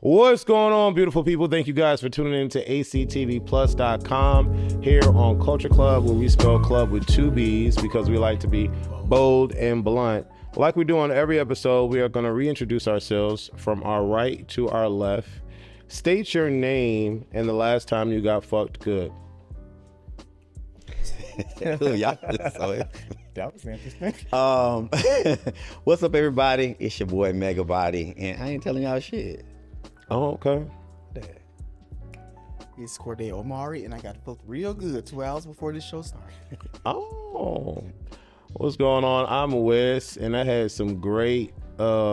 What's going on, beautiful people? Thank you guys for tuning in to ACTVPLUS.com here on Culture Club, where we spell club with 2 B's because we like to be bold and blunt. Like we do on every episode, we are going to reintroduce ourselves from our right to our left. State your name and the last time you got fucked good. That was interesting. What's up, everybody? It's your boy Mega Body, and I ain't telling y'all shit. Oh, okay. It's Corday Omari, and I got fucked real good 2 hours before this show started. Oh, what's going on? I'm Wes, and I had some great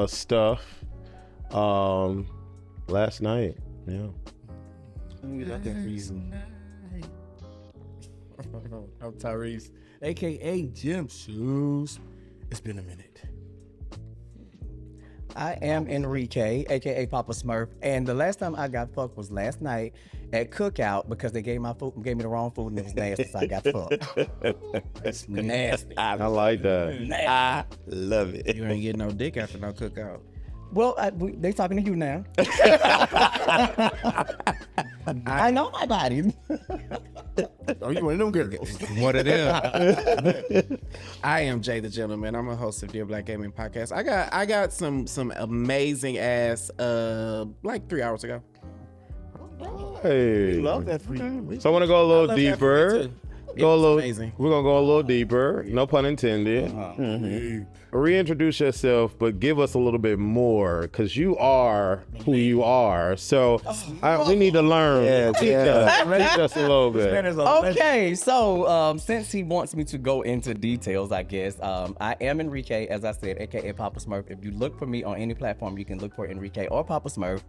stuff last night. Yeah. I'm Tyrese, aka Jim Shoes. It's been a minute. I am Enrique, aka Papa Smurf, and the last time I got fucked was last night at Cookout because they gave me the wrong food and it was nasty, so I got fucked. It's nasty. I like that. Nasty. I love it. You ain't getting no dick after no cookout. Well, they talking to you now. I know my body. Oh, you one of them girls. One of them. I am Jay the Gentleman. I'm a host of Dear Black Gaming Podcast. I got some amazing ass like 3 hours ago. Hey. Love that for you. So I want to go a little deeper. Amazing. We're gonna go a little deeper. No pun intended. Reintroduce yourself, but give us a little bit more, because you are who you are. So we need to learn. Teach us a little bit. Okay, so since he wants me to go into details, I guess, I am Enrique, as I said, aka Papa Smurf. If you look for me on any platform, you can look for Enrique or Papa Smurf.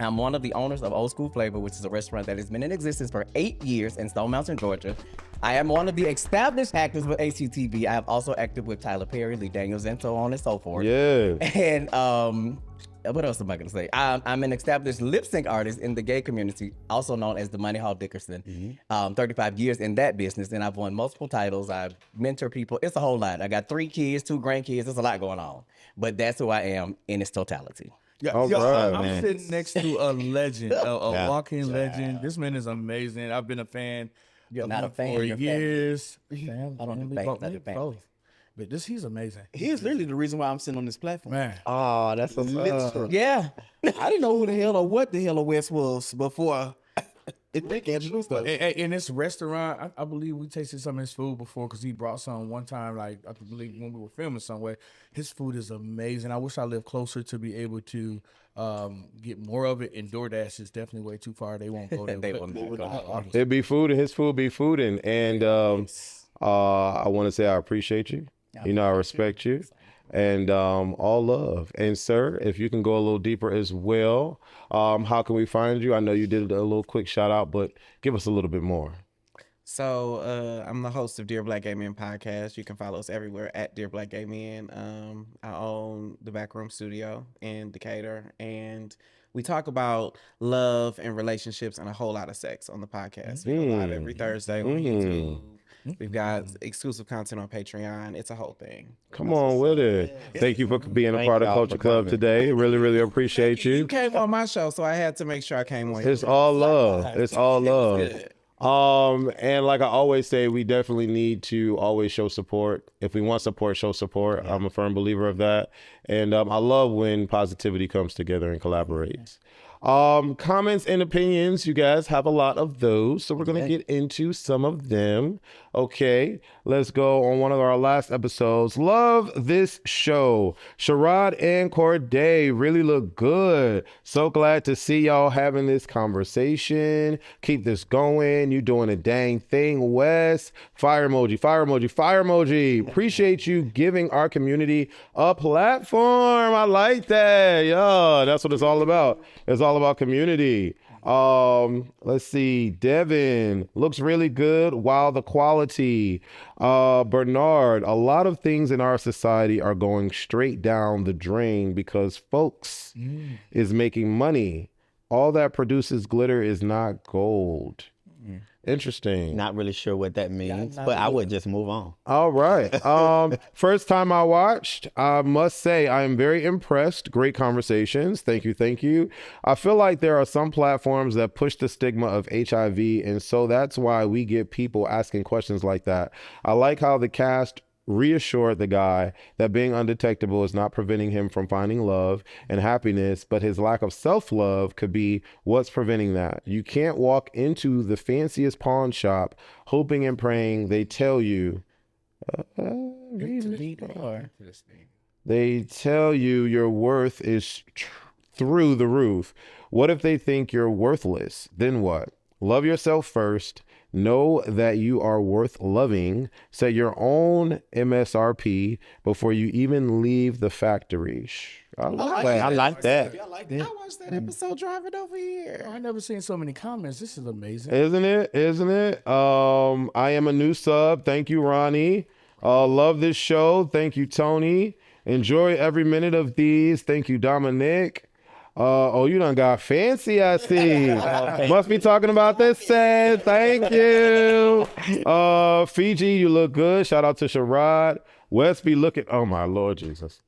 I'm one of the owners of Old School Flavor, which is a restaurant that has been in existence for 8 years in Stone Mountain, Georgia. I am one of the established actors with ACTV. I have also acted with Tyler Perry, Lee Daniels, and so on and so forth. Yeah. And what else am I gonna say? I'm an established lip sync artist in the gay community, also known as the Money Hall Dickerson. 35 years in that business, and I've won multiple titles. I mentor people. It's a whole lot. I got 3 kids, 2 grandkids. There's a lot going on, but that's who I am in its totality. I'm man. sitting next to a legend, a walking legend. This man is amazing. I've been a fan. You're not a for fan. You're years. I don't do fans. I do fans. But he's amazing. He is literally the reason why I'm sitting on this platform. Man. Oh, that's yeah. I didn't know who the hell or what the hell a West was before Enrique introduced us. In this restaurant, I believe we tasted some of his food before because he brought some one time, like I believe when we were filming somewhere. His food is amazing. I wish I lived closer to be able to get more of it. And DoorDash is definitely way too far. They won't go there. They won't go. It'd be food and his food be fooding. And I want to say I appreciate you. You know, I respect you. And all love. And sir, if you can go a little deeper as well, how can we find you? I know you did a little quick shout out, but give us a little bit more. So I'm the host of Dear Black Gaming Podcast. You can follow us everywhere at Dear Black Gaming. I own the Backroom Studio in Decatur, and we talk about love and relationships and a whole lot of sex on the podcast. We go live every Thursday on YouTube. We've got exclusive content on Patreon. It's a whole thing. Come on with it. Thank you for being a part of Culture Club today. Really, really appreciate you. You came on my show, so I had to make sure I came on. It's all love. It's all love. And like I always say, we definitely need to always show support. If we want support, show support. I'm a firm believer of that. And I love when positivity comes together and collaborates. Comments and opinions, you guys have a lot of those, so we're going to get into some of them. Okay, let's go on one of our last episodes. Love this show. Sherrod and Corday really look good. So glad to see y'all having this conversation. Keep this going. You doing a dang thing, Wes. Fire emoji, fire emoji, fire emoji. Appreciate you giving our community a platform. I like that. Yeah, that's what it's all about. It's all about community. Let's see. Devin looks really good. Wow, the quality. Bernard, a lot of things in our society are going straight down the drain because folks is making money. All that produces glitter is not gold. Interesting. Not really sure what that means, but I would just move on. All right. First time I watched, I must say I am very impressed. Great conversations. Thank you. Thank you. I feel like there are some platforms that push the stigma of HIV, and so that's why we get people asking questions like that. I like how the cast reassured the guy that being undetectable is not preventing him from finding love and happiness, but his lack of self-love could be what's preventing that. You can't walk into the fanciest pawn shop hoping and praying they tell you they tell you your worth is through the roof. What if they think you're worthless? Then what? Love yourself first. Know that you are worth loving. Set your own MSRP before you even leave the factory. I like that. I like that. I watched that episode driving over here. I never seen so many comments. This is amazing. Isn't it? I am a new sub. Thank you, Ronnie. Love this show. Thank you, Tony. Enjoy every minute of these. Thank you, Dominic. You done got fancy, I see. Must be talking about this set. Thank you. Fiji, you look good. Shout out to Sherrod. Wes be looking, oh my Lord Jesus.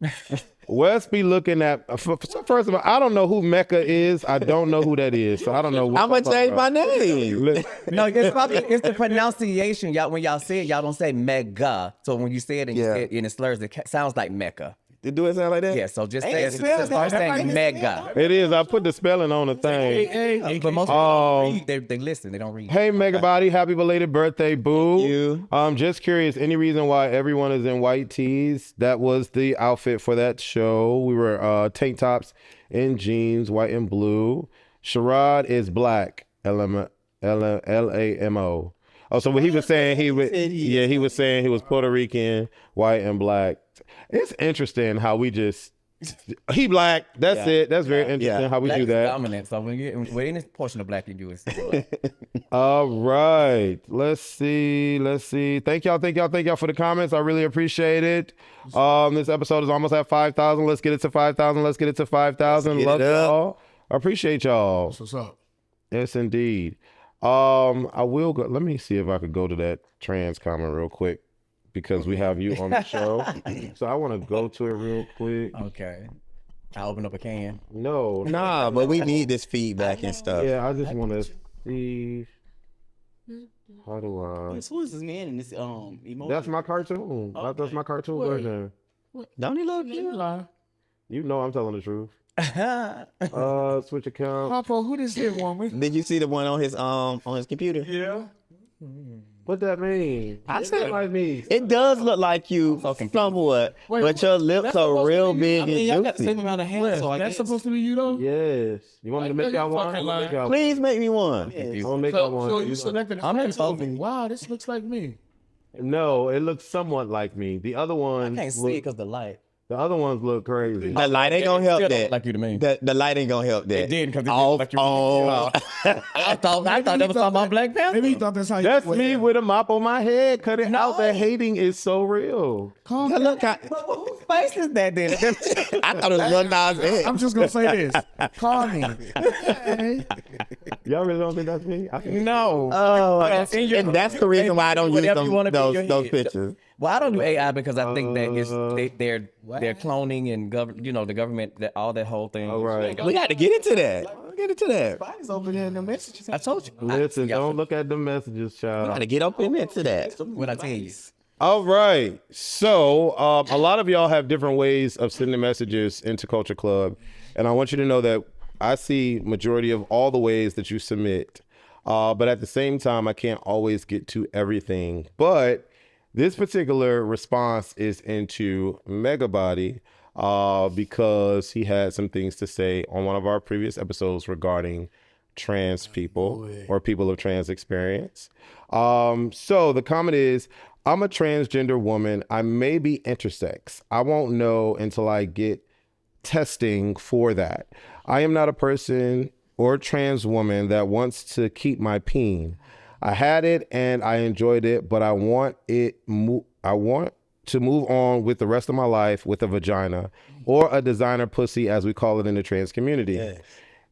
Wes be looking at, first of all, I don't know who Mecca is. I don't know who that is. So I don't know what I'm going to change my name. No, it's the pronunciation. Y'all, when y'all say it, y'all don't say mega. So when you say it and you say it in the slurs, it sounds like Mecca. Do it sound like that? Yeah, so just start saying mega. It is. I put the spelling on the thing. But most people don't read. They listen. They don't read. Hey, Mega Body, happy belated birthday, boo. Thank you. Just curious, any reason why everyone is in white tees? That was the outfit for that show. We were tank tops and jeans, white and blue. Sherrod is black, Lamo. Oh, so what he was saying, he was saying he was Puerto Rican, white and black. It's interesting how we just, he black, that's it. That's very interesting how we Black do is that. dominant. So when you with any portion of black you do is All right. Let's see. Thank y'all for the comments. I really appreciate it. This episode is almost at 5,000. Let's get it to 5,000. Love y'all. I appreciate y'all. What's up? Yes, indeed. I will go. Let me see if I could go to that trans comment real quick because we have you on the show. So I want to go to it real quick. okay. I open up a can. No. Nah, but we need this feedback and stuff. Yeah, I just want to see. How do I? Who is this man in this emoji? That's my cartoon. That's my cartoon version. Don't he look cute? You know I'm telling the truth. Switch account. Papa, who this here woman? Did you see the one on his computer? Yeah. What that mean? I It said- look like me. It does look like you somewhat, but your lips are real big and y'all got the juicy. same amount of hair, so I That's guess. supposed to be you though? Yes. You want me to make y'all one? Fucking lying. Please make me one. I'm gonna make y'all So one. you selected I'm a in photo. focus. Wow, this looks like me. No, it looks somewhat like me. The other I ones can't see it look, because the light. the other ones look crazy. The light ain't gonna help Still don't that. look like you to me. The light ain't gonna help that. It did because it Off, looked like you. on. I thought that was talking about Black Panther. Maybe he thought that's how you That's were. me with a mop on my head. Cut it out. That hating is so real. Calm That down. look, Whose face is that then? I thought it was Lil Nas X. I'm just gonna say this. Call me. Hey. Y'all really don't think that's me? I think No. Oh, in your- and that's the reason why I don't use Whatever you wanna be in your those head. pictures. Well, I don't do AI because I think that they're cloning and the government, that all that whole thing. all right. We got to get into that. Get into that. Body's over there in the messages. I told you. Listen, don't look at the messages, We got child. to get up into that. What I tell you. All right. So a lot of y'all have different ways of sending messages into Culture Club. And I want you to know that I see majority of all the ways that you submit. But at the same time, I can't always get to everything. But this particular response is into Megabody because he had some things to say on one of our previous episodes regarding trans people or people of trans experience. So the comment is, I'm a transgender woman. I may be intersex. I won't know until I get testing for that. I am not a person or trans woman that wants to keep my peen. I had it and I enjoyed it, but I want to move on with the rest of my life with a vagina or a designer pussy, as we call it in the trans community.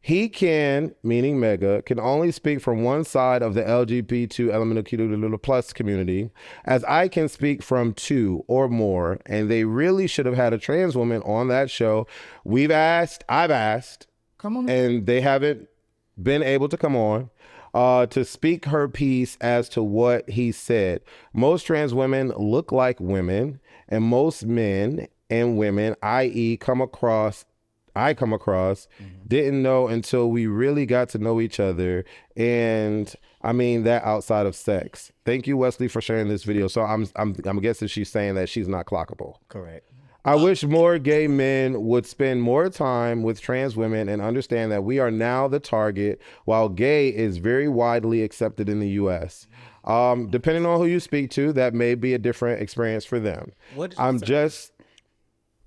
He can, meaning Mega, can only speak from one side of the LGBTQ plus community, as I can speak from two or more, and they really should have had a trans woman on that show. I've asked, Come on. and they haven't been able to come on to speak her piece as to what he said. Most trans women look like women, and most men and women, i.e. I come across, didn't know until we really got to know each other. And I mean that outside of sex. Thank you, Wesley, for sharing this video. So I'm guessing she's saying that she's not clockable. Correct. I wish more gay men would spend more time with trans women and understand that we are now the target, while gay is very widely accepted in the U.S. Depending on who you speak to, that may be a different experience for them.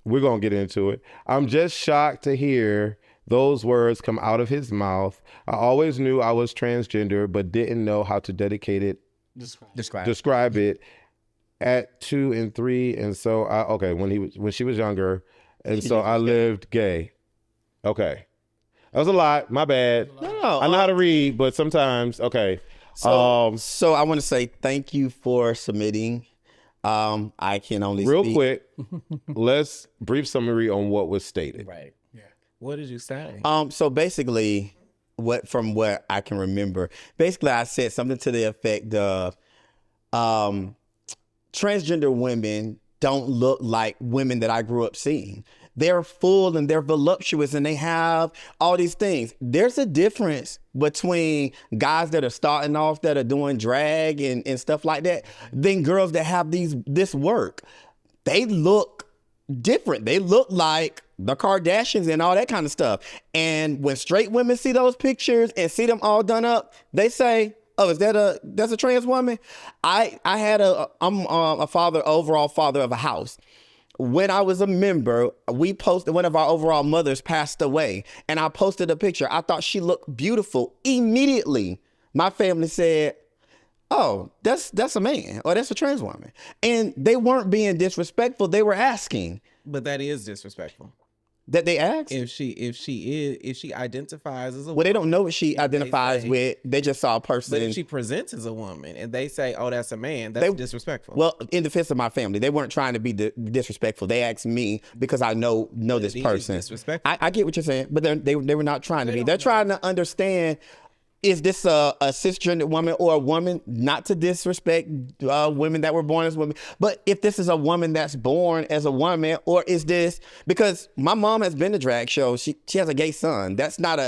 We're going to get into it. I'm just shocked to hear those words come out of his mouth. I always knew I was transgender, but didn't know how to describe it at 2 and 3. And so when she was younger, and so I lived gay. Okay. That was a lot. My bad. No, I know how to read, but sometimes, okay. So I want to say thank you for submitting. I can only real speak. quick, let's brief summary on what was stated. Right. Yeah. What did you say? So basically, from what I can remember, basically I said something to the effect of transgender women don't look like women that I grew up seeing. They're full and they're voluptuous and they have all these things. There's a difference between guys that are starting off that are doing drag and stuff like that than girls that have this work. They look different. They look like the Kardashians and all that kind of stuff. And when straight women see those pictures and see them all done up, they say, oh, that's a trans woman? I'm a overall father of a house. When I was a member, we posted, one of our overall mothers passed away, and I posted a picture. I thought she looked beautiful. Immediately, my family said, oh, that's a man, or that's a trans woman. And they weren't being disrespectful. They were asking. But that is disrespectful. That they asked? If she identifies as a woman. Well, they don't know what she identifies with. They just saw a person. But if she presents as a woman and they say, oh, that's a man, that's disrespectful. Well, in defense of my family, they weren't trying to be disrespectful. They asked me because I know this person. Disrespectful. I get what you're saying, but they were not trying to be. They're trying to understand, is this a cisgender woman or a woman? Not to disrespect women that were born as women, but if this is a woman that's born as a woman, or is this, because my mom has been to drag shows. She has a gay son. That's not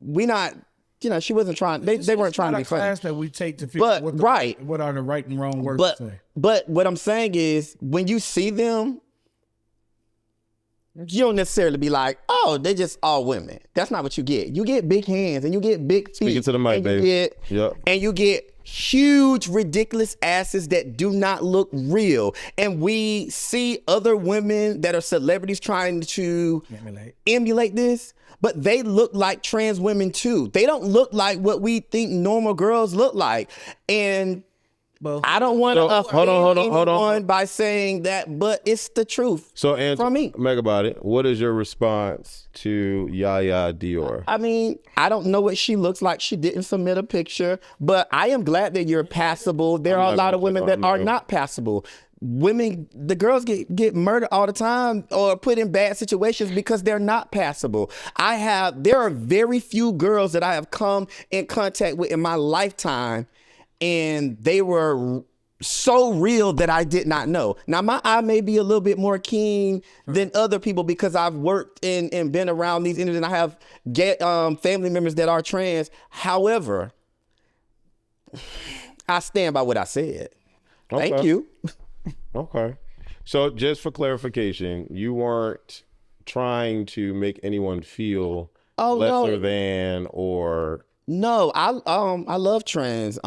she wasn't trying. They weren't trying to be funny. Class that we take to figure out what are the right and wrong words to say. But what I'm saying is, when you see them, you don't necessarily be like, oh, they're just all women. That's not what you get. You get big hands and you get big feet. Speaking to the mic, baby. And you get huge, ridiculous asses that do not look real. And we see other women that are celebrities trying to emulate this, but they look like trans women too. They don't look like what we think normal girls look like. And I don't want to offend anyone by saying that, but it's the truth. So, from me, Megabody, what is your response to Yaya Dior? I mean, I don't know what she looks like. She didn't submit a picture, but I am glad that you're passable. There are a lot of women that are not passable. The girls get murdered all the time or put in bad situations because they're not passable. There are very few girls that I have come in contact with in my lifetime, and they were so real that I did not know. Now, my eye may be a little bit more keen than other people because I've worked and been around these industries, and I have family members that are trans. However, I stand by what I said. Okay. Thank you. Okay. So just for clarification, you weren't trying to make anyone feel lesser than or No, I love trans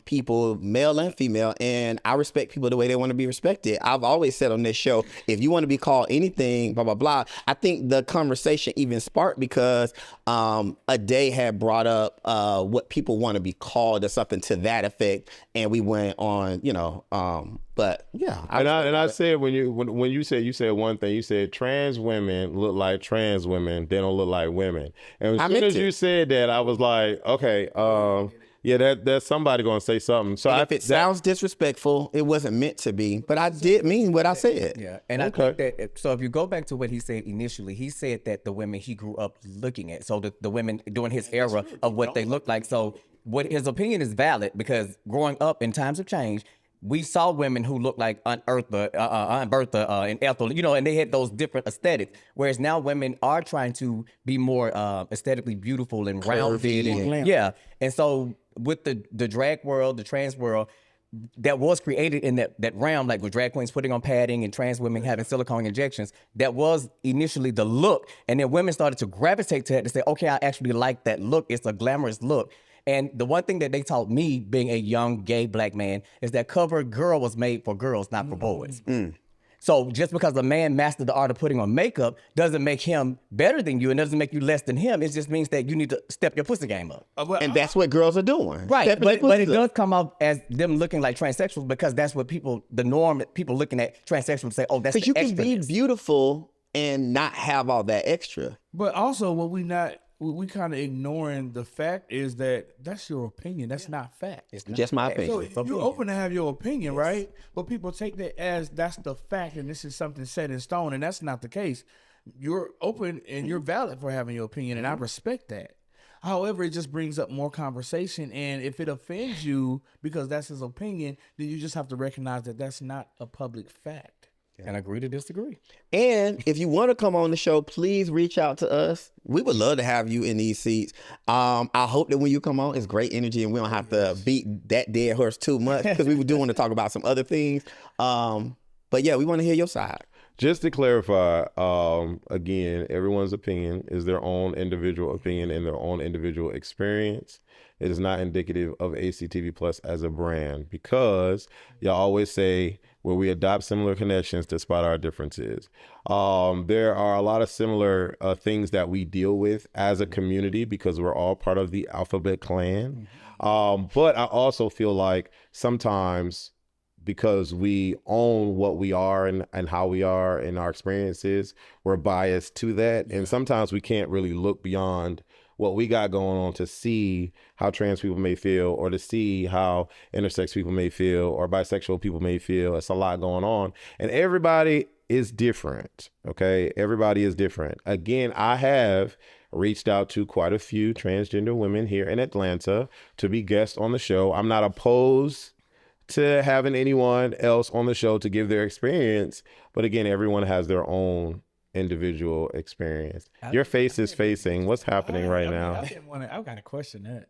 people, male and female, and I respect people the way they want to be respected. I've always said on this show, if you want to be called anything, blah blah blah. I think the conversation even sparked because a day had brought up what people want to be called or something to that effect, and we went on, but yeah. I said when you said one thing, you said trans women look like trans women, they don't look like women. And as soon as you said that, I was like, okay, yeah, that's somebody gonna say something. So if it sounds disrespectful, it wasn't meant to be, but I did mean what I said. Yeah, and I think that, so if you go back to what he said initially, he said that the women he grew up looking at, so the women during his era of what they looked like. So what his opinion is valid, because growing up in times of change, we saw women who looked like Aunt Bertha and Ethel, and they had those different aesthetics. Whereas now women are trying to be more aesthetically beautiful and rounded. And so with the drag world, the trans world, that was created in that realm, like with drag queens putting on padding and trans women having silicone injections, that was initially the look. And then women started to gravitate to it to say, okay, I actually like that look. It's a glamorous look. And the one thing that they taught me, being a young gay black man, is that cover girl was made for girls, not for boys. So just because a man mastered the art of putting on makeup doesn't make him better than you, and doesn't make you less than him. It just means that you need to step your pussy game up. And that's what girls are doing. Right, but it does come off as them looking like transsexuals, because that's what the norm, people looking at transsexuals say, oh, that's the you can be beautiful and not have all that extra. But also, what we kind of ignoring the fact is that that's your opinion. That's not fact. It's just my opinion. So you're open to have your opinion, right? But people take that as that's the fact, and this is something set in stone, and that's not the case. You're open and you're valid for having your opinion, and I respect that. However, it just brings up more conversation, and if it offends you because that's his opinion, then you just have to recognize that that's not a public fact. And agree to disagree. And if you want to come on the show, please reach out to us. We would love to have you in these seats. I hope that when you come on, it's great energy and we don't have to beat that dead horse too much, because we do want to talk about some other things. But yeah, we want to hear your side. Just to clarify, again, everyone's opinion is their own individual opinion and their own individual experience. It is not indicative of ACTVPLUS as a brand, because y'all always say, well, we adopt similar connections despite our differences. There are a lot of similar things that we deal with as a community, because we're all part of the Alphabet Clan. But I also feel like sometimes, because we own what we are and how we are and our experiences, we're biased to that. And sometimes we can't really look beyond what we got going on to see how trans people may feel, or to see how intersex people may feel, or bisexual people may feel. It's a lot going on, and everybody is different. Okay, everybody is different. Again, I have reached out to quite a few transgender women here in Atlanta to be guests on the show. I'm not opposed to having anyone else on the show to give their experience, but again, everyone has their own individual experience. Your face is facing what's happening right now. I've got to question that.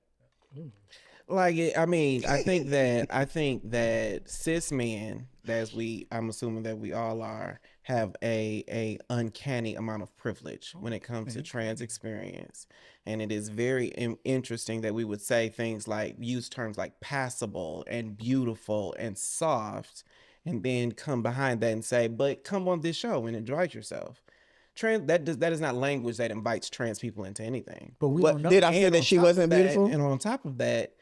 Like, I think that cis men, I'm assuming that we all are, have a uncanny amount of privilege when it comes to trans experience. And it is very interesting that we would say things like, use terms like passable and beautiful and soft, and then come behind that and say, but come on this show and enjoy yourself. That is not language that invites trans people into anything. But we What, don't know. did I say that she wasn't beautiful? And on top of that,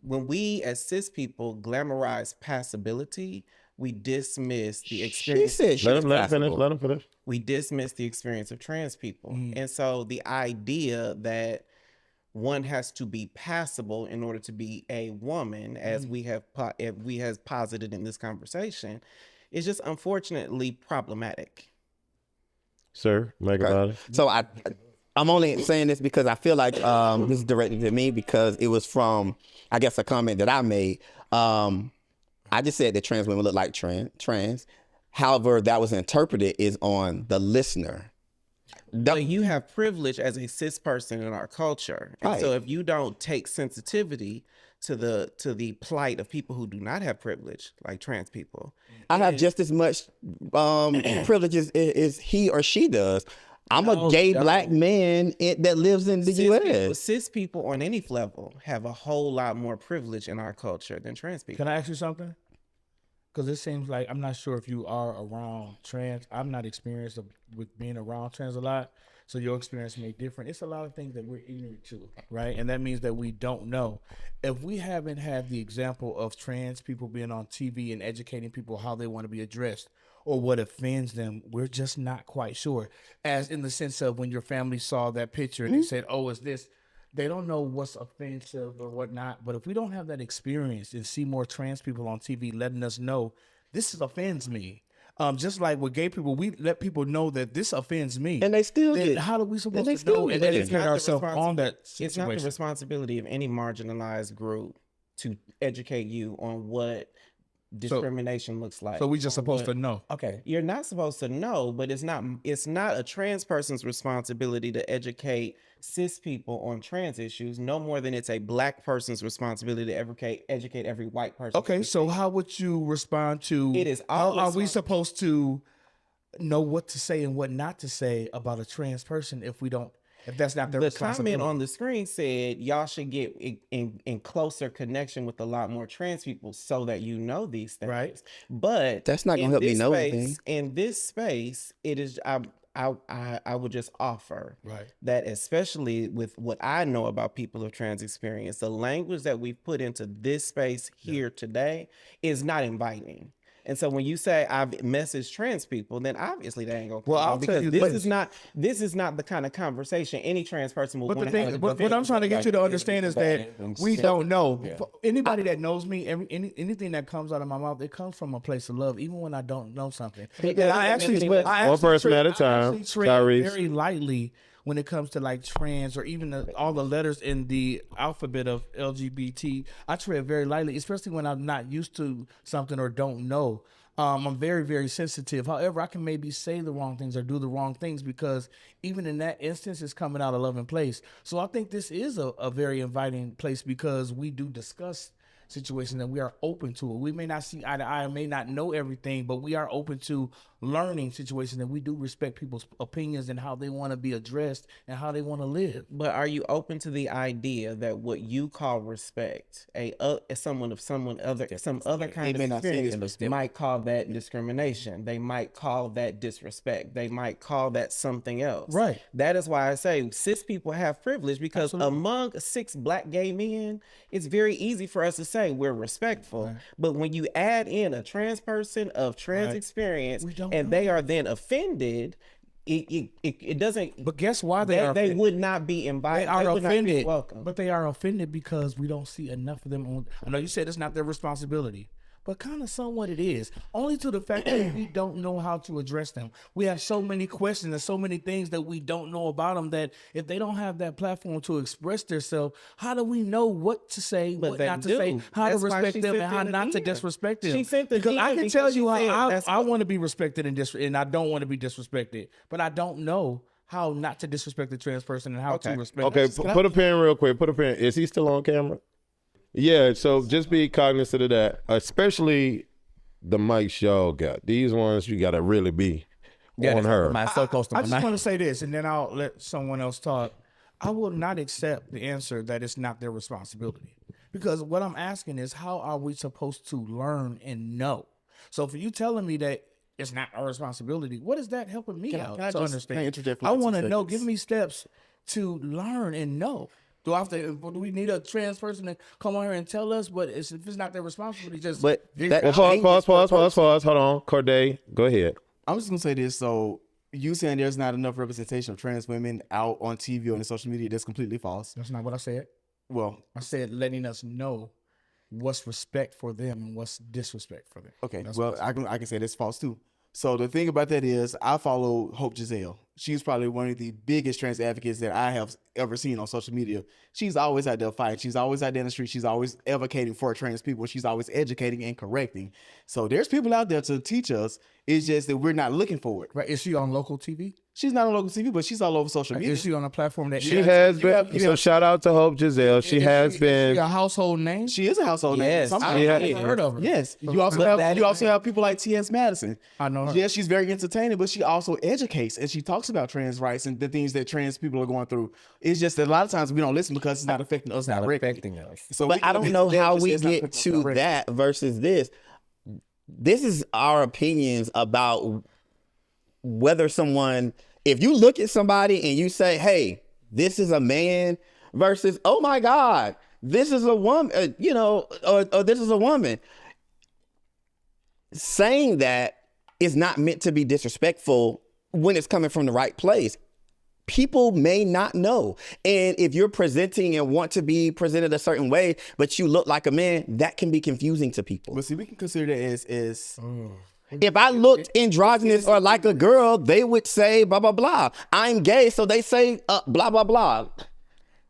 when we as cis people glamorize passability, we dismiss the experience. She said she was passable. Let him finish. We dismiss the experience of trans people. And so the idea that one has to be passable in order to be a woman, as we have posited in this conversation, is just unfortunately problematic. Sir, make about it. So I'm only saying this because I feel like this is directed to me, because it was from, I guess, a comment that I made. I just said that trans women look like trans. However, that was interpreted is on the listener. But you have privilege as a cis person in our culture. And so if you don't take sensitivity to the plight of people who do not have privilege, like trans people, I have just as much privilege as he or she does. I'm a gay black man that lives in the U.S. Cis people on any level have a whole lot more privilege in our culture than trans people. Can I ask you something? Because it seems like, I'm not sure if you are around trans. I'm not experienced with being around trans a lot. So your experience may be different. It's a lot of things that we're ignorant to, right? And that means that we don't know. If we haven't had the example of trans people being on TV and educating people how they want to be addressed or what offends them, we're just not quite sure. As in the sense of when your family saw that picture and they said, oh, it's this. They don't know what's offensive or whatnot. But if we don't have that experience and see more trans people on TV letting us know, this offends me. Just like with gay people, we let people know that this offends me. And they still then get. how are we supposed they to still know get and it. educate ourselves on that situation? It's not the responsibility of any marginalized group to educate you on what discrimination looks like. So we just supposed to know. Okay. You're not supposed to know, but it's not a trans person's responsibility to educate cis people on trans issues no more than it's a black person's responsibility to educate every white person. Okay, so how would you respond to It is how our are we supposed to know what to say and what not to say about a trans person if that's not their The responsibility? comment on the screen said y'all should get in closer connection with a lot more trans people so that you know these things. Right. But That's not gonna help me know anything. In this space, it is I would just offer Right. that, especially with what I know about people of trans experience, the language that we've put into this space here today is not inviting. And so when you say I've messaged trans people, then obviously they ain't gonna. Well, I'll because tell you this this. is not the kind of conversation any trans person will But want the to thing, have. what I'm trying to get you to understand is that we don't know. For anybody that knows me, anything that comes out of my mouth, it comes from a place of love, even when I don't know something. And I actually, One person at a time, Tyrese. very lightly when it comes to like trans or even all the letters in the alphabet of LGBT. I tread very lightly, especially when I'm not used to something or don't know. I'm very, very sensitive. However, I can maybe say the wrong things or do the wrong things because even in that instance, it's coming out of loving place. So I think this is a very inviting place because we do discuss situations and we are open to it. We may not see eye to eye, may not know everything, but we are open to learning situations and we do respect people's opinions and how they want to be addressed and how they want to live. But are you open to the idea that what you call respect, some other kind of experience might call that discrimination? They might call that disrespect. They might call that something else. Right. That is why I say cis people have privilege because among 6 black gay men, it's very easy for us to say we're respectful. Right. But when you add in a trans person of trans experience and they are then offended, it doesn't. But guess why they would not be invited. They are offended. Welcome. But they are offended because we don't see enough of them on. I know you said it's not their responsibility, but kind of somewhat it is. Only to the fact that we don't know how to address them. We have so many questions and so many things that we don't know about them that if they don't have that platform to express themselves, how do we know what to say, what not to say, how to respect them, and how not to disrespect them? She sent the because I can tell you how I want to be respected and I don't want to be disrespected, but I don't know how not to disrespect the trans person and how to respect. Okay, put a pin real quick. Put a pin. Is he still on camera? Yeah, so just be cognizant of that, especially the mics y'all got. These ones you gotta really be on her. I just want to say this, and then I'll let someone else talk. I will not accept the answer that it's not their responsibility, because what I'm asking is, how are we supposed to learn and know? So for you telling me that it's not our responsibility, what is that helping me out to understand? I want to know. Give me steps to learn and know. Do we need a trans person to come on here and tell us? But if it's not their responsibility, just pause. Hold on, Corday, go ahead. I'm just gonna say this. So you saying there's not enough representation of trans women out on TV or on social media? That's completely false. That's not what I said. Well, I said letting us know what's respect for them and what's disrespect for them. Okay. Well, I can say that's false too. So the thing about that is, I follow Hope Giselle. She's probably one of the biggest trans advocates that I have ever seen on social media. She's always out there fighting. She's always out there in the street. She's always advocating for trans people. She's always educating and correcting. So there's people out there to teach us. It's just that we're not looking for it. Right? Is she on local TV? She's not on local TV, but she's all over social media. Is she on a platform that she has been? So shout out to Hope Giselle. She has been. Is she a household name? She is a household name. Yes, I've heard of her. Yes. You also have people like T.S. Madison. I know her. Yes, she's very entertaining, but she also educates and she talks talks about trans rights and the things that trans people are going through. It's just that a lot of times we don't listen because it's not affecting us directly. Affecting us. So But I don't know how we get to that versus this. This is our opinions about whether someone, if you look at somebody and you say, hey, this is a man versus, oh my God, this is a woman, or this is a woman. Saying that is not meant to be disrespectful when it's coming from the right place. People may not know. And if you're presenting and want to be presented a certain way, but you look like a man, that can be confusing to people. But see, we can consider that as If I looked androgynous or like a girl, they would say blah, blah, blah. I'm gay, so they say blah, blah, blah.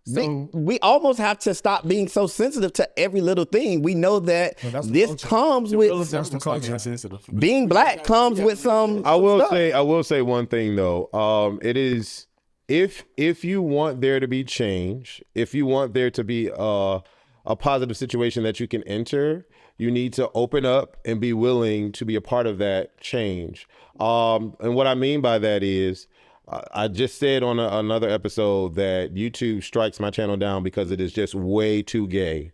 We almost have to stop being so sensitive to every little thing. We know that this comes with being black comes with some. I will say one thing though. It is if you want there to be change, if you want there to be a positive situation that you can enter, you need to open up and be willing to be a part of that change. And what I mean by that is, I just said on another episode that YouTube strikes my channel down because it is just way too gay.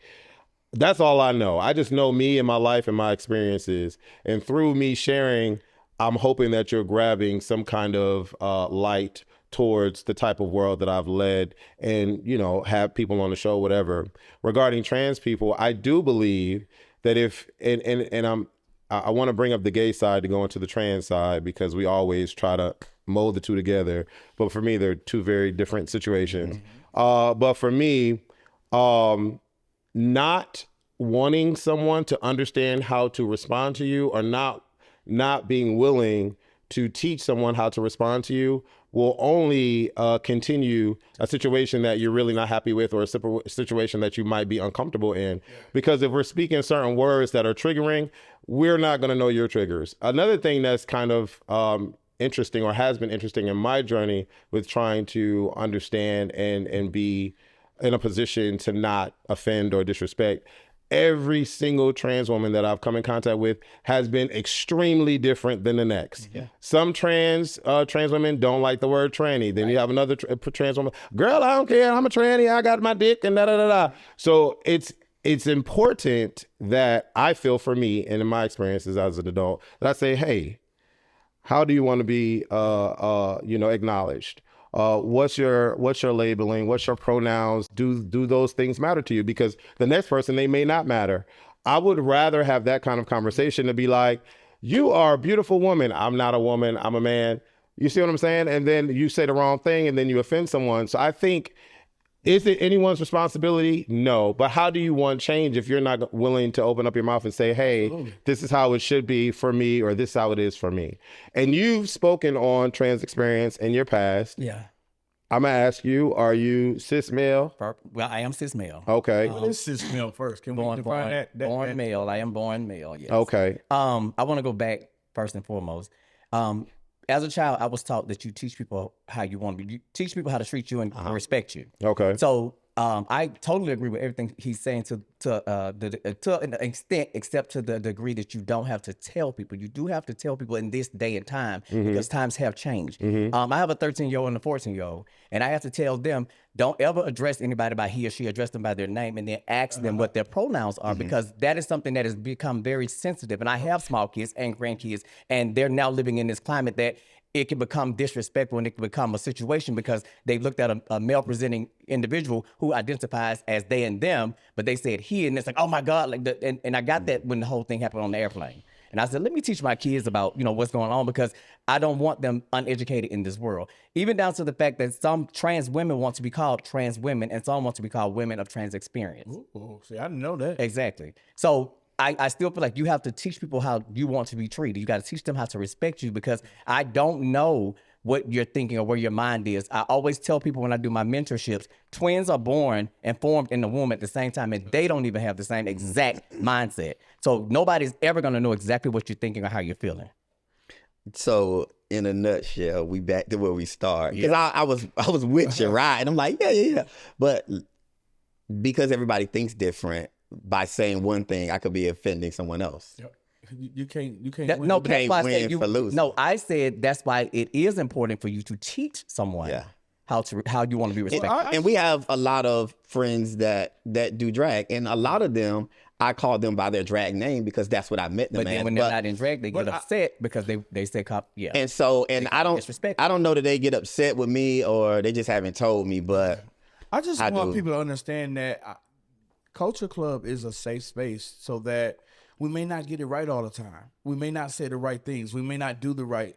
That's all I know. I just know me and my life and my experiences. And through me sharing, I'm hoping that you're grabbing some kind of light towards the type of world that I've led and, have people on the show, whatever. Regarding trans people, I do believe that I want to bring up the gay side to go into the trans side because we always try to mold the two together. But for me, they're two very different situations. But for me, not wanting someone to understand how to respond to you or not being willing to teach someone how to respond to you will only continue a situation that you're really not happy with or a situation that you might be uncomfortable in. Because if we're speaking certain words that are triggering, we're not going to know your triggers. Another thing that's kind of interesting or has been interesting in my journey with trying to understand and be in a position to not offend or disrespect, every single trans woman that I've come in contact with has been extremely different than the next. Some trans women don't like the word tranny. Then you have another trans woman, girl, I don't care, I'm a tranny, I got my dick and da da da da. So it's important that I feel, for me and in my experiences as an adult, that I say, hey, how do you want to be acknowledged? What's your labeling? What's your pronouns? Do those things matter to you? Because the next person, they may not matter. I would rather have that kind of conversation to be like, you are a beautiful woman. I'm not a woman. I'm a man. You see what I'm saying? And then you say the wrong thing and then you offend someone. So I think, is it anyone's responsibility? No. But how do you want change if you're not willing to open up your mouth and say, hey, this is how it should be for me, or this is how it is for me? And you've spoken on trans experience in your past. Yeah. I'm going to ask you, are you cis male? Well, I am cis male. Okay. What is cis male first? Can we define that? Born male. I am born male, yes. Okay. I want to go back first and foremost. As a child, I was taught that you teach people how you want to be. You teach people how to treat you and respect you. Okay. So I totally agree with everything he's saying to an extent, except to the degree that you don't have to tell people. You do have to tell people in this day and time because times have changed. I have a 13-year-old and a 14-year-old, and I have to tell them, don't ever address anybody by he or she. Address them by their name and then ask them what their pronouns are, because that is something that has become very sensitive. And I have small kids and grandkids, and they're now living in this climate that it can become disrespectful and it can become a situation because they've looked at a male presenting individual who identifies as they and them, but they said he, and it's like, oh my God, and I got that when the whole thing happened on the airplane. And I said, let me teach my kids about, what's going on, because I don't want them uneducated in this world. Even down to the fact that some trans women want to be called trans women and some want to be called women of trans experience. Ooh, see, I didn't know that. Exactly. So I still feel like you have to teach people how you want to be treated. You got to teach them how to respect you, because I don't know what you're thinking or where your mind is. I always tell people when I do my mentorships, twins are born and formed in the womb at the same time, and they don't even have the same exact mindset. So nobody's ever going to know exactly what you're thinking or how you're feeling. So in a nutshell, we back to where we start. Because I was with you, right? And I'm like, yeah. But because everybody thinks different, by saying one thing, I could be offending someone else. Yep. You can't That, win. no, but that's can't why I win said for losing. No, I said that's why it is important for you to teach someone Yeah. how you want to be respected. And we have a lot of friends that do drag, and a lot of them I call them by their drag name because that's what I met them But then as. when they're not in drag, they get but upset because they say yeah. And so, and I disrespect. don't know that they get upset with me or they just haven't told me, but I just I want do. people to understand that Culture Club is a safe space so that we may not get it right all the time. We may not say the right things. We may not do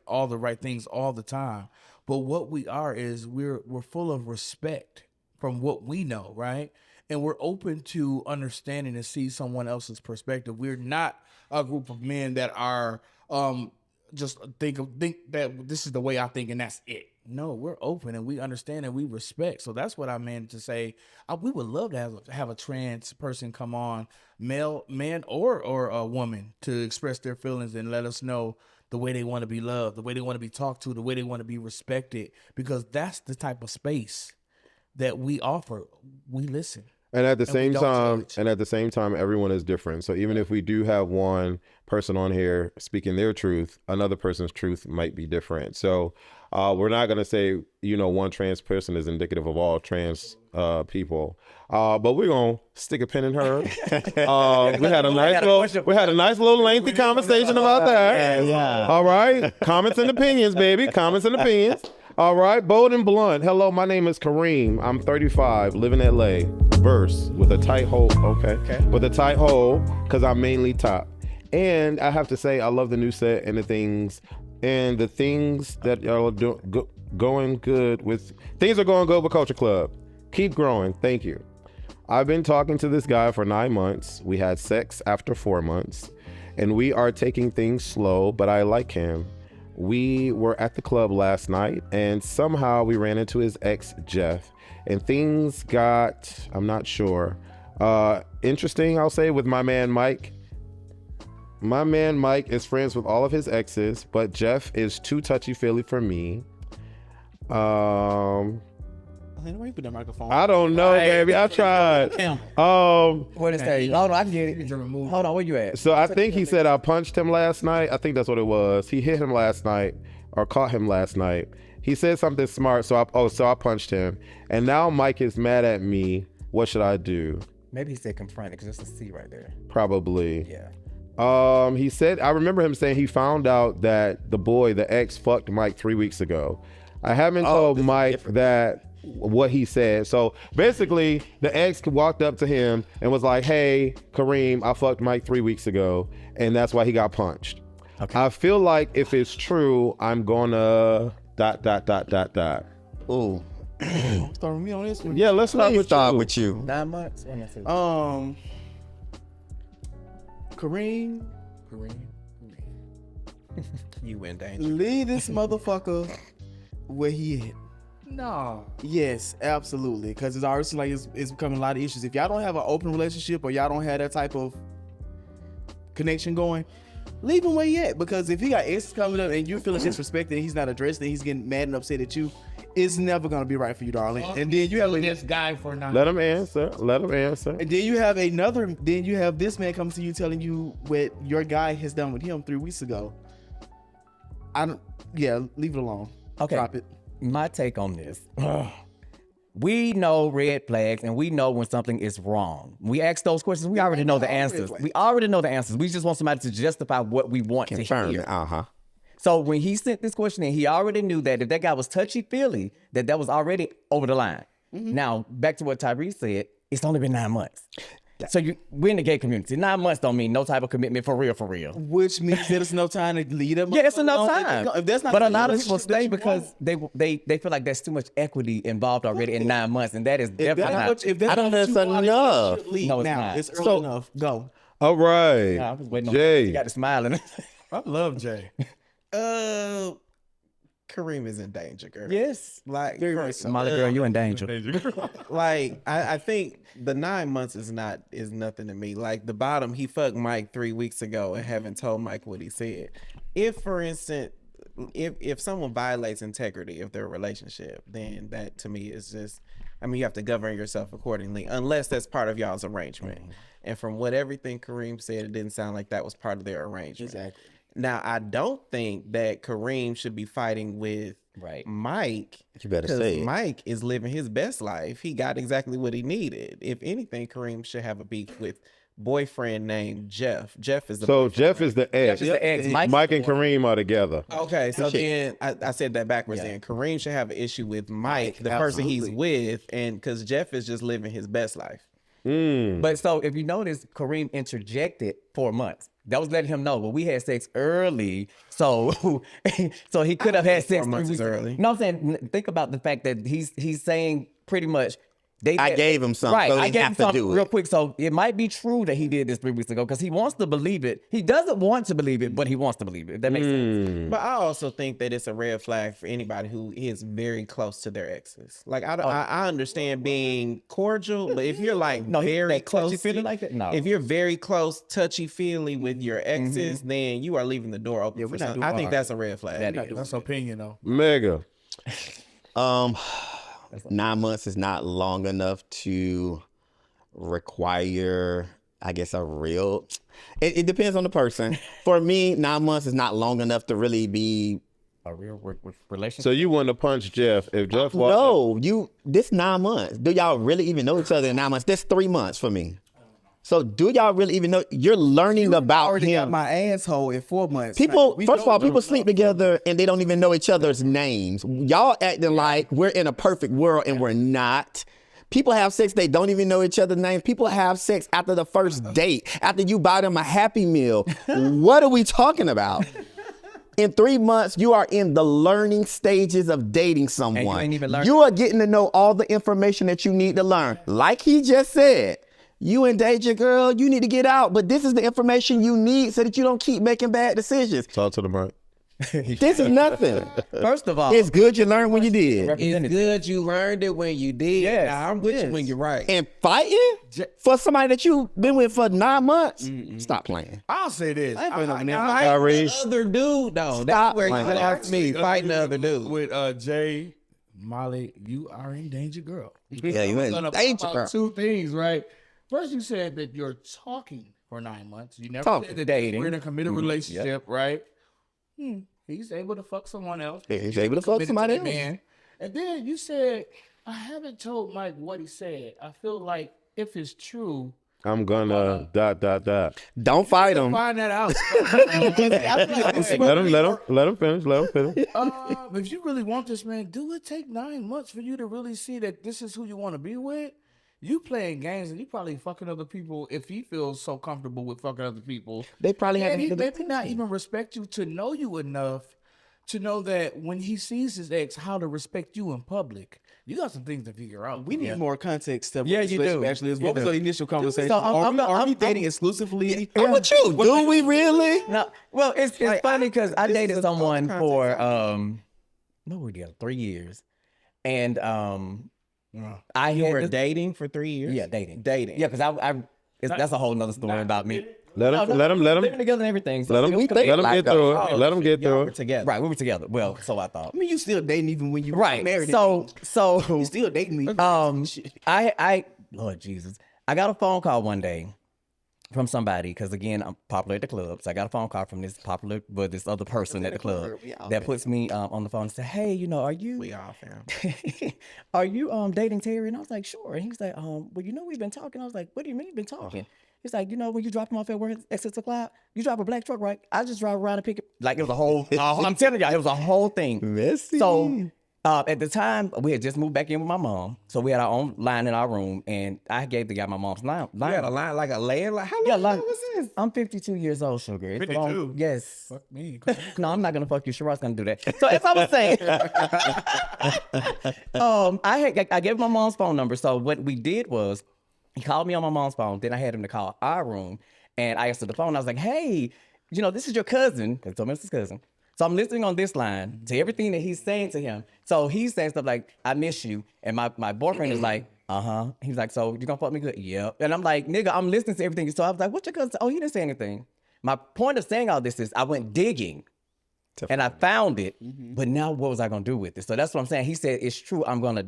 all the right things all the time. But what we are is we're full of respect from what we know, right? And we're open to understanding and see someone else's perspective. We're not a group of men that are just think that this is the way I think and that's it. No, we're open and we understand and we respect. So that's what I meant to say. We would love to have a trans person come on, man or a woman, to express their feelings and let us know the way they want to be loved, the way they want to be talked to, the way they want to be respected, because that's the type of space that we offer. We listen. And at the we same don't time, judge. everyone is different. So even if we do have one person on here speaking their truth, another person's truth might be different. So we're not going to say, one trans person is indicative of all trans people. But we're going to stick a pin in her. We had a nice little lengthy conversation about that. Yeah. All right. Comments and opinions, baby. Comments and opinions. All right, bold and blunt. Hello, my name is Kareem. I'm 35, live in LA. Verse with a tight hole. Okay. With a tight hole, because I'm mainly top. And I have to say, I love the new set and the things that y'all are going good with. Things are going good with Culture Club. Keep growing. Thank you. I've been talking to this guy for 9 months. We had sex after 4 months, and we are taking things slow, but I like him. We were at the club last night and somehow we ran into his ex, Jeff, and things got, I'm not sure, interesting, I'll say, with my man, Mike. My man, Mike, is friends with all of his exes, but Jeff is too touchy-feely for me. Why you put that microphone? I don't know, baby. I tried. What is that? Hold on, I can get it. Hold on, where you at? So I think he said I punched him last night. I think that's what it was. He hit him last night or caught him last night. He said something smart, so I punched him. And now Mike is mad at me. What should I do? Maybe he said confront it because it's a C right there. Probably. Yeah. He said, I remember him saying he found out that the ex fucked Mike 3 weeks ago. I haven't told Mike that what he said. So basically the ex walked up to him and was like, hey, Kareem, I fucked Mike 3 weeks ago. And that's why he got punched. Okay. I feel like if it's true, I'm gonna ... ooh. Start with me on this one. Yeah, let's start with you. 9 months. Kareem, You in danger. leave this motherfucker where he at. No. Yes, absolutely. Because it's already like it's becoming a lot of issues. If y'all don't have an open relationship or y'all don't have that type of connection going, leave him where he at. Because if he got exes coming up and you're feeling disrespected and he's not addressed and he's getting mad and upset at you, it's never gonna be right for you, darling. And then you have this guy for 9 Let him answer. And then you have this man coming to you telling you what your guy has done with him 3 weeks ago. Leave it alone. Okay. Drop it. My take on this. We know red flags and we know when something is wrong. We ask those questions. We already know the answers. We already know the answers. We just want somebody to justify what we want to hear. So when he sent this question in, he already knew that if that guy was touchy-feely, that was already over the line. Mm-hmm. Now, back to what Tyrese said, it's only been 9 months. So we're in the gay community. 9 months don't mean no type of commitment for real. Which means there's no time to lead up. Yeah, it's enough time. If that's not but a lot of people stay because they feel like there's too much equity involved already in 9 months, and that is definitely not. I don't know if it's enough. No, it's not. It's early enough. Go. All right. I was waiting on Jay. you got to smile. I love Jay. Kareem is in danger, girl. Yes. Like, Very much so. Molly girl, you in danger. like I think the 9 months is nothing to me. Like the bottom, he fucked Mike 3 weeks ago and haven't told Mike what he said. If, for instance, if someone violates integrity of their relationship, then that to me is just, I mean, you have to govern yourself accordingly, unless that's part of y'all's arrangement. And from what everything Kareem said, it didn't sound like that was part of their arrangement. Exactly. Now, I don't think that Kareem should be fighting with Mike. You better say it. Mike is living his best life. He got exactly what he needed. If anything, Kareem should have a beef with boyfriend named Jeff. Jeff is the Jeff is the ex. Jeff is the ex. Mike and Kareem are together. Okay, so then I said that backwards. Then Kareem should have an issue with Mike, the person he's with, and because Jeff is just living his best life. But so if you notice, Kareem interjected 4 months. That was letting him know, well, we had sex early, so so he could have had sex 4 months early. No, I'm saying, think about the fact that he's saying pretty much. I gave him something, so I he gave have him to something do it. real quick. So it might be true that he did this 3 weeks ago because he wants to believe it. He doesn't want to believe it, but he wants to believe it. If that makes sense. But I also think that it's a red flag for anybody who is very close to their exes. Like I understand being cordial, but if you're like very close, feeling like that? No. If you're very close, touchy feely with your exes, then you are leaving the door open for something. I think that's a red flag. That's opinion though. Mega. 9 months is not long enough to require, I guess, a real. It depends on the person. For me, 9 months is not long enough to really be A real relationship. So you want to punch Jeff if Jeff walked? No, this 9 months. Do y'all really even know each other in 9 months? That's 3 months for me. So do y'all really even know? You're learning about already got him. my asshole in 4 months. People, Like, first of all, people sleep together and they don't even know each other's names. Y'all acting like we're in a perfect world and we're not. People have sex, they don't even know each other's names. People have sex after the first date, after you buy them a Happy Meal. What are we talking about? In 3 months, you are in the learning stages of dating someone. And you ain't even learned. You are getting to know all the information that you need to learn. Like he just said, you engage your girl, you need to get out, but this is the information you need so that you don't keep making bad decisions. Talk to the mic. This is nothing. First of all, It's good you learned when you did. It's good you learned it when you did. Yes, Now, I'm with you when you're right. And fighting for somebody that you've been with for 9 months? Stop playing. I'll say this. Fighting Kyrie. the other dude, though. Stop That's where you playing. ask me. Fighting the other dude. With Jay, Molly, you are in danger, girl. Yeah, you I'm in gonna danger, pop out girl. 2 things, right? First, you said that you're talking for 9 months. You never Talking. said that Dating. we're in a committed relationship, right? He's able to fuck someone else. Yeah, he's able to fuck Committed somebody to the else. man. And then you said, I haven't told Mike what he said. I feel like if it's true, I'm gonna ... Don't fight him. find that out. Let him finish. If you really want this, man, do it take 9 months for you to really see that this is who you want to be with? You playing games and you probably fucking other people if he feels so comfortable with fucking other people. They probably And haven't. he maybe not even respect you to know you enough to know that when he sees his ex, how to respect you in public. You got some things to figure out. We need more context. To Yeah, you do. Actually, what was the initial conversation? So Are we dating exclusively? How about you? Do we really? no, well, it's funny because I dated someone for what were we together 3 years, and You were dating for 3 years? Yeah, dating. Dating. Yeah, because that's a whole nother story about me. Let him Living together and everything. So let him it was get through it. Let him get Y'all through were it. together. right. We were together. Well, so I thought. I mean, you still dating even when you Right. married. So you still dating me. I Lord Jesus, I got a phone call one day from somebody because again I'm popular at the club, so I got a phone call from this other person at the club that puts me on the phone and said, "Hey, are you We all fam. are you dating Terry?" And I was like, "Sure." And he was like, "Well, we've been talking." I was like, "What do you mean you've been talking?" He's like, when you drop him off at work at 6 o'clock, you drive a black truck, right? I just drive around and pick it. Like it was a whole. I'm telling y'all, it was a whole thing. Messy. So at the time, we had just moved back in with my mom, so we had our own line in our room, and I gave the guy my mom's line. You had a line like a landline? How long like, was this? I'm 52 years old, sugar. It's a long- 52? yes. Fuck me. No, I'm not gonna fuck you. Sherrod's gonna do that. So as I was saying, I gave my mom's phone number. So what we did was, he called me on my mom's phone. Then I had him to call our room, and I answered the phone. I was like, "Hey, this is your cousin." Because told me it's his cousin. So I'm listening on this line to everything that he's saying to him. So he's saying stuff like, "I miss you," and my boyfriend is like, He's like, "So you gonna fuck me good?" "Yep." And I'm like, "Nigga, I'm listening to everything." So I was like, "What's your cousin?" "Oh, he didn't say anything." My point of saying all this is I went digging. And I found it, but now what was I gonna do with it? So that's what I'm saying. He said, "It's true, I'm gonna ...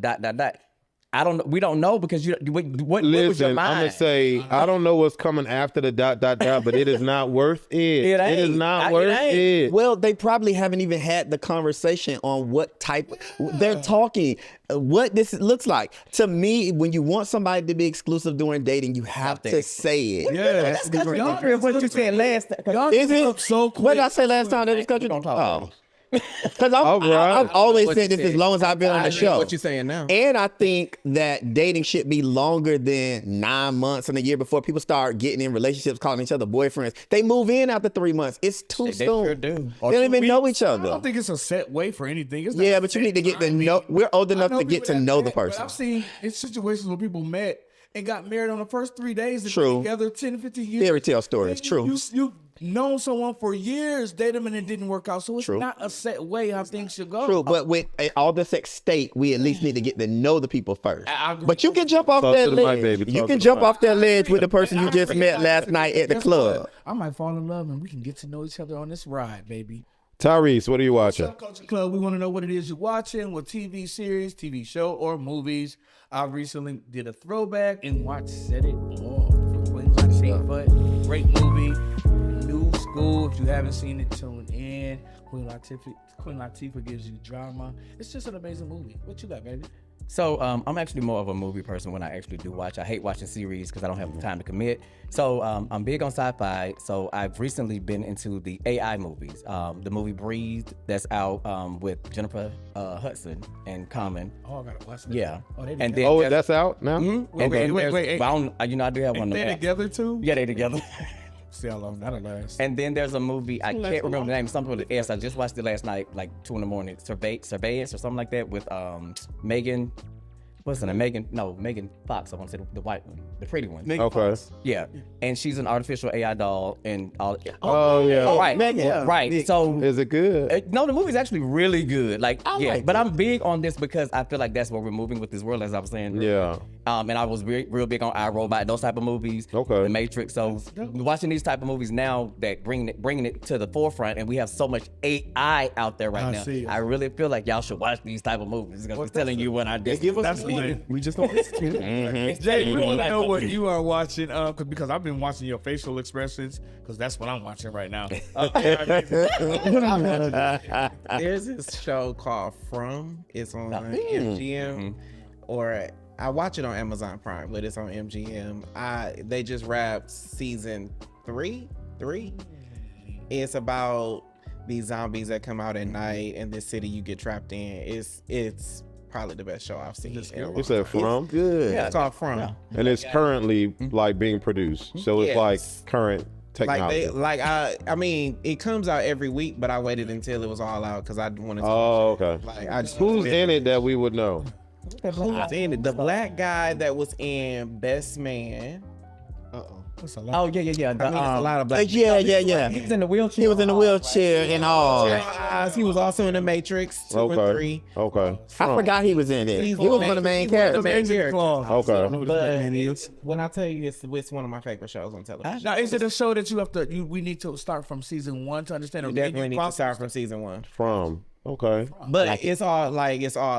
I don't know. We don't know because what was your Listen, mind? I'm gonna say I don't know what's coming after the ... but it is not worth it. It It is ain't. not It worth ain't. it. Well, they probably haven't even had the conversation on what type. They're talking what this looks like. To me, when you want somebody to be exclusive during dating, you have to say it. Yeah, That's contrary to what you said last time. y'all Is it? so quick. What did I say last time that this country? don't talk. Because All right. I've always What said you this as said. long as I've been on the show. What you saying now? And I think that dating should be longer than 9 months and a year before people start getting in relationships, calling each other boyfriends. They move in after 3 months. It's too They soon. sure do. They don't even know each I other. don't think it's a set way for anything. It's not Yeah, a but you set need to get to time. know. We're old I enough to get people to that know the met, but person. I've seen in situations where people met and got married on the first 3 days. And True. been together 10, 15 years. Fairy tale stories. And True. You've known someone for years, dated them, and it didn't work out. So it's True. not a set way how things should go. True, but with all this at stake, we at least need to get to know the people first. I agree. But you can jump off Talk that to the mic, ledge. baby. You Talk can to the jump mic. off that ledge with the person you just met last night at the Guess club. what? I might fall in love and we can get to know each other on this ride, baby. Tyrese, what are you watching? Culture Club, we want to know what it is you're watching, what TV series, TV show, or movies. I recently did a throwback and watched Set It Off. But great movie, new school. If you haven't seen it, tune in. Queen Latifah gives you drama. It's just an amazing movie. What you got, baby? So I'm actually more of a movie person when I actually do watch. I hate watching series because I don't have the time to commit. So I'm big on sci-fi. So I've recently been into the AI movies. The movie Breathe that's out with Jennifer Hudson and Common. Oh, I gotta watch that. Yeah. Oh, they And together. then Oh, there's- that's out now? Mhm. Wait, And then wait, there's- wait. but I don't, I do have one of They them. together too? Yeah, they together. See how long that'll last. And then there's a movie, I can't remember the name, something with the S. I just watched it last night, like 2 a.m, Surveillance or something like that with Megan. What's her name? Megan Fox. I want to say the white one, the pretty one. Okay. Yeah, and she's an artificial AI doll and all. Oh, yeah. Right, Megan. right. So Is it good? no, the movie's actually really good. Like, yeah, like but I'm big on this because I feel like that's where we're moving with this world, as I was saying. Yeah. And I was real big on iRobot, those type of movies. Okay. The Matrix. So watching these type of movies now that bringing it to the forefront, and we have so much AI out there right I now. see. I really feel like y'all should watch these type of movies because it's telling you what I did. That's the We just don't listen to it. Jay, we want to know what you are watching, because I've been watching your facial expressions, because that's what I'm watching right now. There's this show called From. It's on MGM, or I watch it on Amazon Prime, but it's on MGM. They just wrapped season three. It's about these zombies that come out at night in this city you get trapped in. It's probably the best show I've seen. in a long You said time. From? Good. Yeah, it's called From. And it's currently like being produced. So it's Yes. like current technology. I mean, it comes out every week, but I waited until it was all out because I wanted to. Oh, okay. Like, I just Who's in it that we would know? Who's in it? The black guy that was in Best Man. That's a lot. Oh yeah. I mean, it's a lot of black. Yeah. He was in the wheelchair. He was in the wheelchair and all. He was also in The Matrix 2 and 3. Okay. I forgot he was in it. He was one of the main characters. Okay. But when I tell you, it's one of my favorite shows on television. Now, is it a show that you have to? We need to start from season 1 to understand? You or definitely need to process- start from season 1. From. Okay. But it's all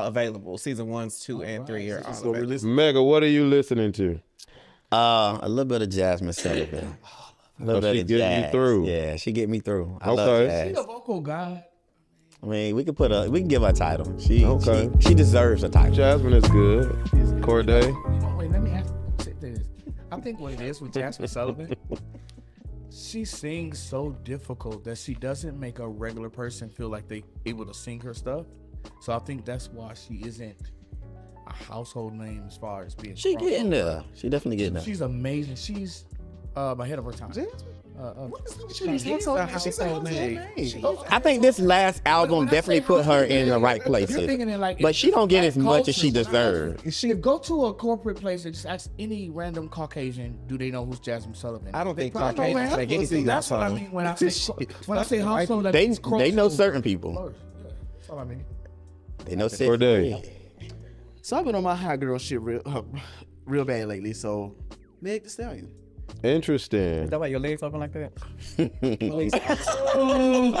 available. Season 1, 2, and 3 are all available. Mega, what are you listening to? A little bit of Jasmine Sullivan. A little So she bit of getting you jazz. through. Yeah, she get me through. I love Okay. She's jazz. a vocal guy. I mean, we can give her a title. She Okay. she deserves a title. Jasmine is good. Corday. Wait, let me ask this. I think what it is with Jasmine Sullivan, she sings so difficult that she doesn't make a regular person feel like they able to sing her stuff. So I think that's why she isn't a household name as far as being. She from. getting there. She definitely getting there. She's amazing. She's ahead of her time. I think this last album definitely put her in the right places. But she don't get as much as she deserves. She go to a corporate place and just ask any random Caucasian, do they know who's Jasmine Sullivan? I don't think probably Caucasians know make anything That's what I household. mean when I say household. That They means they know cross- certain people. Yeah, that's all I mean. They know Corday. certain. So I've been on my high girl shit real bad lately. So Meg Thee Stallion. Interesting. Is that why your legs open like that?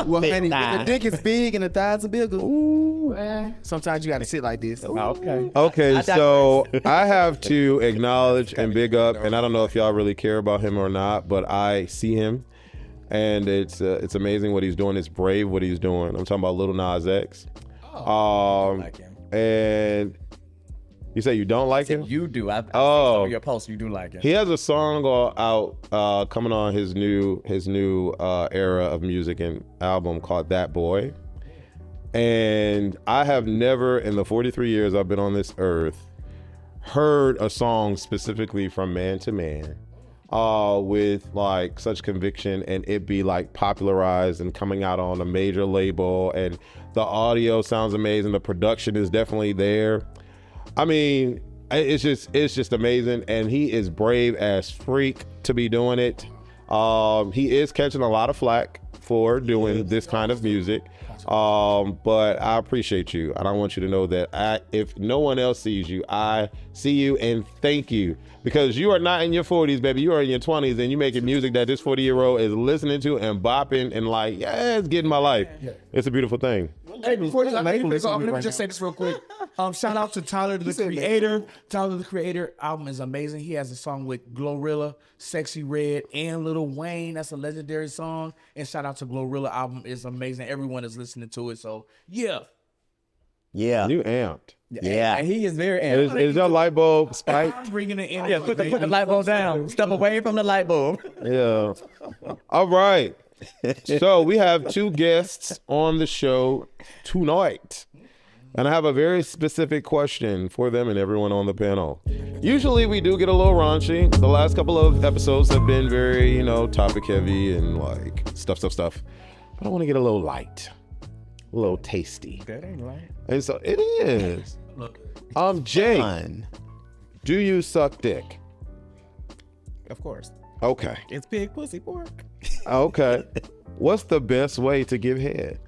Well, honey, thigh. the dick is big and the thighs are bigger. Ooh. Sometimes you got to sit like this. Okay. Okay, so I have to acknowledge and big up, and I don't know if y'all really care about him or not, but I see him, and it's amazing what he's doing. It's brave what he's doing. I'm talking about Lil Nas X. Like him. And you say you don't like him? You do. I've seen Oh. some of your posts. You do like it. He has a song out coming on his new era of music and album called That Boy. And I have never in the 43 years I've been on this earth heard a song specifically from Man to Man with like such conviction and it be like popularized and coming out on a major label, and the audio sounds amazing. The production is definitely there. I mean, it's just amazing, and he is brave as freak to be doing it. He is catching a lot of flack for doing this kind of music, but I appreciate you, and I want you to know that if no one else sees you, I see you, and thank you, because you are not in your 40s, baby. You are in your 20s, and you making music that this 40-year-old is listening to and bopping and like, yeah, it's getting my life. It's a beautiful thing. Hey, before let me just say this real quick. Shout out to Tyler the Creator. Tyler the Creator album is amazing. He has a song with Glorilla, Sexy Red, and Lil Wayne. That's a legendary song. And shout out to Glorilla album is amazing. Everyone is listening to it. So yeah. Yeah. You amped. Yeah. And he is very amped. Is your light bulb spiked? I'm bringing it in. Yeah, put the light bulb down. Step away from the light bulb. Yeah. All right. So we have two guests on the show tonight. And I have a very specific question for them and everyone on the panel. Usually we do get a little raunchy. The last couple of episodes have been very, topic heavy and like stuff. But I want to get a little light, a little tasty. That ain't right. And so it is. Jake, Fun. do you suck dick? Of course. Okay. It's pig pussy pork. Okay. What's the best way to give head?